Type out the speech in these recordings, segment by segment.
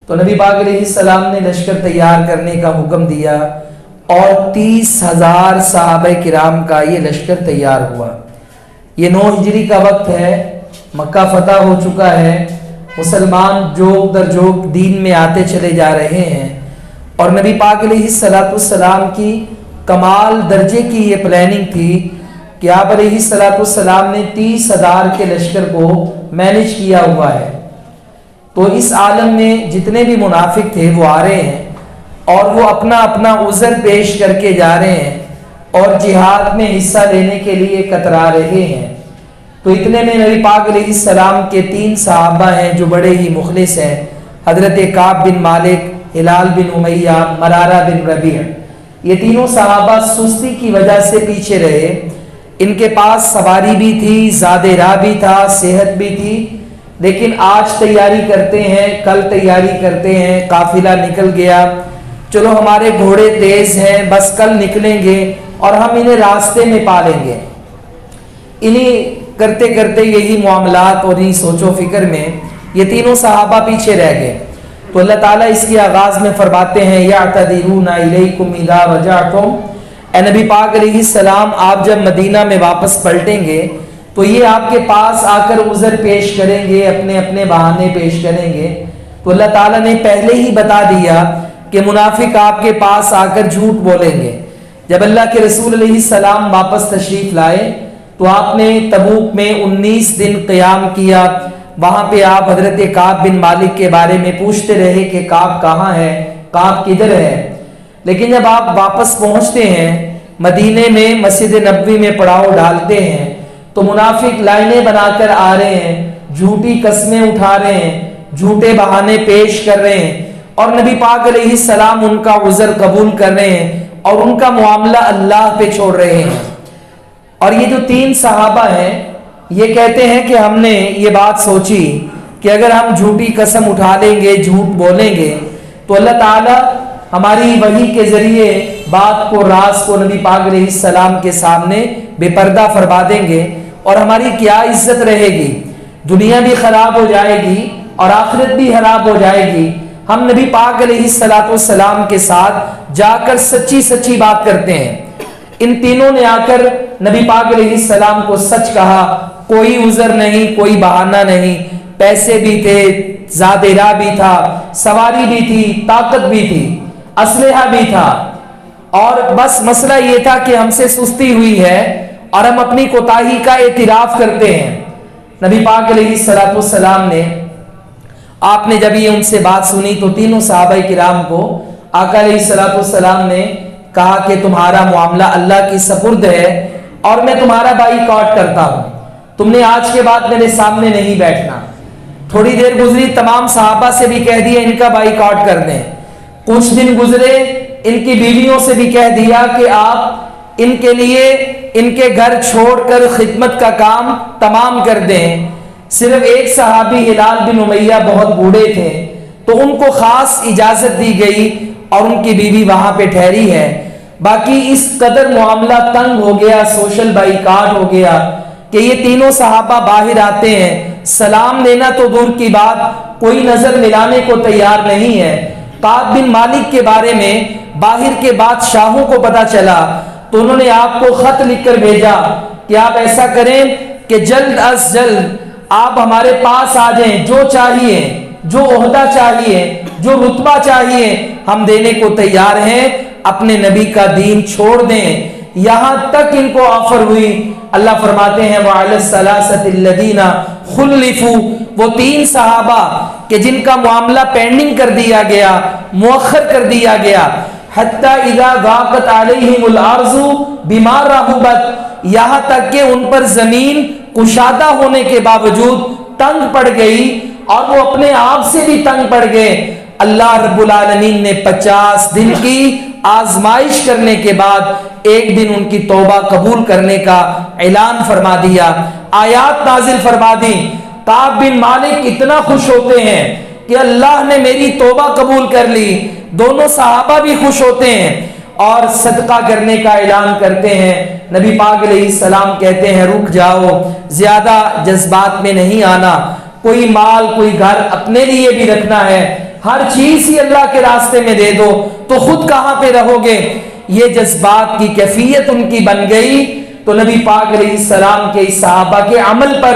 تو نبی پاک علیہ السلام نے لشکر تیار کرنے کا حکم دیا اور 30,000 صحابہ کرام کا یہ لشکر تیار ہوا۔ یہ 9 ہجری کا وقت ہے، مکہ فتح ہو چکا ہے، مسلمان جوگ در جوگ دین میں آتے چلے جا رہے ہیں، اور نبی پاک علیہ السلام کی کمال درجے کی یہ پلاننگ تھی کہ آپ علیہ السلام نے 30,000 کے لشکر کو مینیج کیا ہوا ہے۔ تو اس عالم میں جتنے بھی منافق تھے وہ آ رہے ہیں اور وہ اپنا اپنا عذر پیش کر کے جا رہے ہیں اور جہاد میں حصہ لینے کے لیے کترا رہے ہیں۔ تو اتنے میں نبی پاک علیہ السلام کے 3 صحابہ ہیں جو بڑے ہی مخلص ہیں، حضرت کعب بن مالک، ہلال بن امیہ، مرارہ بن ربیع۔ یہ تینوں صحابہ سستی کی وجہ سے پیچھے رہے، ان کے پاس سواری بھی تھی، زاد راہ بھی تھا، صحت بھی تھی، لیکن آج تیاری کرتے ہیں، کل تیاری کرتے ہیں، قافلہ نکل گیا، چلو ہمارے گھوڑے تیز ہیں، بس کل نکلیں گے اور ہم انہیں راستے میں پا لیں گے۔ انہیں کرتے کرتے یہی معاملات اور انہیں سوچ و فکر میں یہ تینوں صحابہ پیچھے رہ گئے۔ تو اللہ تعالیٰ اس کے آغاز میں فرماتے ہیں یعتذرون الیکم اذا رجعتم، اے نبی پاک علیہ السلام آپ جب مدینہ میں واپس پلٹیں گے تو یہ آپ کے پاس آ کر عذر پیش کریں گے، اپنے اپنے بہانے پیش کریں گے۔ تو اللہ تعالیٰ نے پہلے ہی بتا دیا کہ منافق آپ کے پاس آ کر جھوٹ بولیں گے۔ جب اللہ کے رسول علیہ السلام واپس تشریف لائے تو آپ نے تبوک میں 19 دن قیام کیا۔ وہاں پہ آپ حضرت کعب بن مالک کے بارے میں پوچھتے رہے کہ کعب کہاں ہے، کعب کدھر ہے، لیکن جب آپ واپس پہنچتے ہیں مدینے میں، مسجد نبوی میں پڑاؤ ڈالتے ہیں تو منافق لائنیں بنا کر آ رہے ہیں، جھوٹی قسمیں اٹھا رہے ہیں، جھوٹے بہانے پیش کر رہے ہیں، اور نبی پاک علیہ السلام ان کا عذر قبول کر رہے ہیں اور ان کا معاملہ اللہ پہ چھوڑ رہے ہیں۔ اور یہ جو 3 صحابہ ہیں یہ کہتے ہیں کہ ہم نے یہ بات سوچی کہ اگر ہم جھوٹی قسم اٹھا لیں گے، جھوٹ بولیں گے تو اللہ تعالیٰ ہماری وحی کے ذریعے بات کو، راز کو نبی پاک علیہ السلام کے سامنے بے پردہ فرما دیں گے اور ہماری کیا عزت رہے گی، دنیا بھی خراب ہو جائے گی اور آخرت بھی خراب ہو جائے گی۔ ہم نبی پاک علیہ السلام کے ساتھ جا کر سچی سچی بات کرتے ہیں۔ ان تینوں نے آ کر نبی پاک علیہ السلام کو سچ کہا، کوئی عذر نہیں، کوئی بہانہ نہیں، پیسے بھی تھے، زاد راہ بھی تھا، سواری بھی تھی، طاقت بھی تھی، اسلحہ بھی تھا، اور بس مسئلہ یہ تھا کہ ہم سے سستی ہوئی ہے اور ہم اپنی کوتاہی کا اعتراف کرتے ہیں۔ نبی پاک علیہ السلام نے، آپ نے جب یہ ان سے بات سنی تو تینوں صحابہ کرام کو آقا علیہ السلام نے کہا کہ تمہارا معاملہ اللہ کی سپرد ہے اور میں تمہارا بائیکاٹ کرتا ہوں، تم نے آج کے بعد میرے سامنے نہیں بیٹھنا۔ تھوڑی دیر گزری، تمام صحابہ سے بھی کہہ دیا ان کا بائیکاٹ کر دیں۔ کچھ دن گزرے، ان کی بیویوں سے بھی کہہ دیا کہ آپ ان کے لیے ان کے گھر چھوڑ کر خدمت کا کام تمام کر دیں۔ صرف ایک صحابی ہلال بن امیہ بہت بوڑھے تھے تو ان کو خاص اجازت دی گئی اور ان کی بیوی وہاں پہ ٹھہری ہے۔ باقی اس قدر معاملہ تنگ ہو گیا، سوشل بائیکاٹ ہو گیا کہ یہ تینوں صحابہ باہر آتے ہیں، سلام لینا تو دور کی بات، کوئی نظر ملانے کو تیار نہیں ہے۔ کعب بن مالک کے بارے میں باہر کے بادشاہوں کو پتا چلا تو انہوں نے آپ کو خط لکھ کر بھیجا کہ آپ ایسا کریں کہ جلد از جلد آپ ہمارے پاس آ جائیں، جو چاہیے، جو عہدہ چاہیے، جو رتبہ چاہیے ہم دینے کو تیار ہیں، اپنے نبی کا دین چھوڑ دیں۔ یہاں تک ان کو آفر ہوئی، اللہ فرماتے ہیں وَعَلَى الثَّلَاثَةِ الَّذِينَ خُلِّفُوا، وہ 3 صحابہ کہ جن کا معاملہ پینڈنگ کر دیا گیا، مؤخر کر دیا گیا، حَتَّى إِذَا ضَاقَتْ عَلَيْهِمُ الْأَرْضُ بِمَا رَحُبَتْ، یہاں تک کہ ان پر زمین کشادہ ہونے کے باوجود تنگ پڑ گئی اور وہ اپنے آپ سے بھی تنگ پڑ گئے۔ اللہ رب العالمین نے 50 دن کی آزمائش کرنے کے بعد ایک دن ان کی توبہ قبول کرنے کا اعلان فرما دیا، آیات نازل فرما دی۔ کعب بن مالک اتنا خوش ہوتے ہیں کہ اللہ نے میری توبہ قبول کر لی، دونوں صحابہ بھی خوش ہوتے ہیں اور صدقہ کرنے کا اعلان کرتے ہیں۔ نبی پاک علیہ السلام کہتے ہیں رک جاؤ، زیادہ جذبات میں نہیں آنا، کوئی مال کوئی گھر اپنے لیے بھی رکھنا ہے، ہر چیز ہی اللہ کے راستے میں دے دو تو خود کہاں پہ رہو گے؟ یہ جذبات کی کیفیت ان کی بن گئی. تو نبی پاک علیہ السلام کے صحابہ کے عمل پر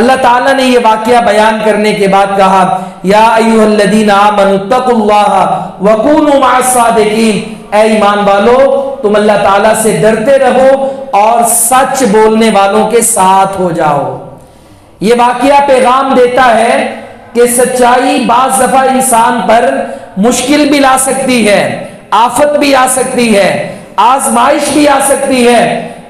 اللہ تعالیٰ نے یہ واقعہ بیان کرنے کے بعد کہا یا ایھا الذین آمنوا اتقوا اللہ وکونوا مع الصادقین، اے ایمان والو تم اللہ تعالیٰ سے ڈرتے رہو اور سچ بولنے والوں کے ساتھ ہو جاؤ. یہ واقعہ پیغام دیتا ہے کہ سچائی بعض دفعہ انسان پر مشکل بھی لا سکتی ہے، آفت بھی آ سکتی ہے، آزمائش بھی آ سکتی ہے،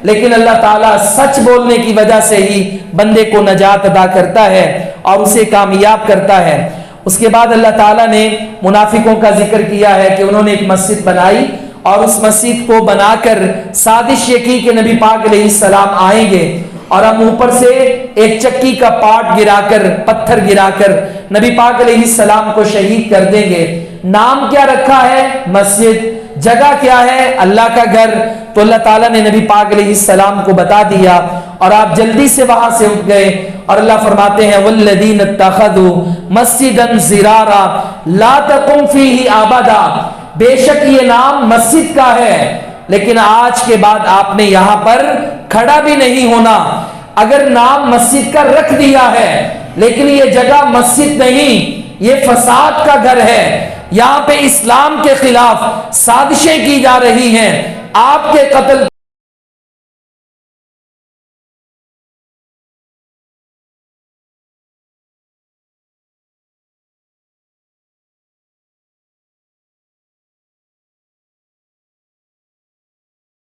لیکن اللہ تعالیٰ سچ بولنے کی وجہ سے ہی بندے کو نجات عطا کرتا ہے اور اسے کامیاب کرتا ہے. اس کے بعد اللہ تعالیٰ نے منافقوں کا ذکر کیا ہے کہ انہوں نے ایک مسجد بنائی اور اس مسجد کو بنا کر سازش یہ کی کہ نبی پاک علیہ السلام آئیں گے اور ہم اوپر سے ایک چکی کا پارٹ گرا کر، پتھر گرا کر نبی پاک علیہ السلام کو شہید کر دیں گے. نام کیا رکھا ہے؟ مسجد. جگہ کیا ہے؟ اللہ کا گھر. تو اللہ تعالیٰ نے نبی پاک علیہ السلام کو بتا دیا اور آپ جلدی سے وہاں سے اٹھ گئے اور اللہ فرماتے ہیں والذین اتخذوا مسجدا ضرارا لا تقم فیہ ابدا، بے شک یہ نام مسجد کا ہے لیکن آج کے بعد آپ نے یہاں پر کھڑا بھی نہیں ہونا. اگر نام مسجد کا رکھ دیا ہے لیکن یہ جگہ مسجد نہیں، یہ فساد کا گھر ہے، یہاں پہ اسلام کے خلاف سازشیں کی جا رہی ہیں، آپ کے قتل